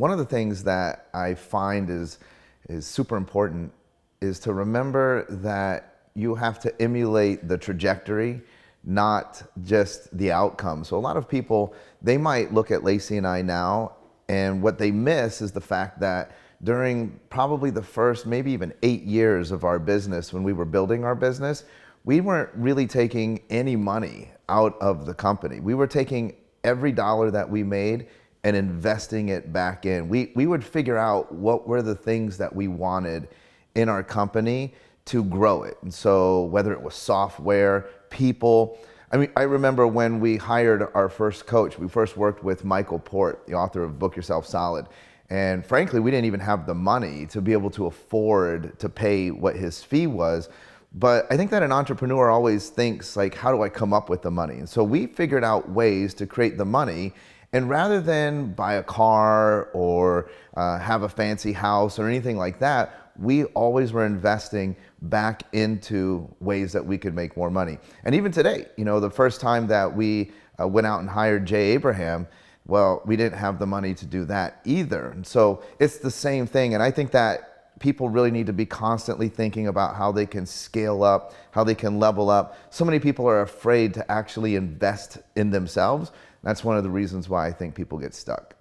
One of the things that I find is super important is to remember that you have to emulate the trajectory, not just the outcome. So a lot of people, they might look at Lacey and I now, and what they miss is the fact that during probably the first maybe even 8 years of our business, when we were building our business, we weren't really taking any money out of the company. We were taking every dollar that we made and investing it back in. We would figure out what were the things that we wanted in our company to grow it. And so whether it was software, people, I mean, I remember when we hired our first coach, we first worked with Michael Port, the author of Book Yourself Solid. And frankly, we didn't even have the money to be able to afford to pay what his fee was. But I think that an entrepreneur always thinks like, how do I come up with the money? And so we figured out ways to create the money. And rather than buy a car or have a fancy house or anything like that, we always were investing back into ways that we could make more money. And even today, you know, the first time that we went out and hired Jay Abraham, well, we didn't have the money to do that either. And so it's the same thing. And I think that people really need to be constantly thinking about how they can scale up, how they can level up. So many people are afraid to actually invest in themselves. That's one of the reasons why I think people get stuck.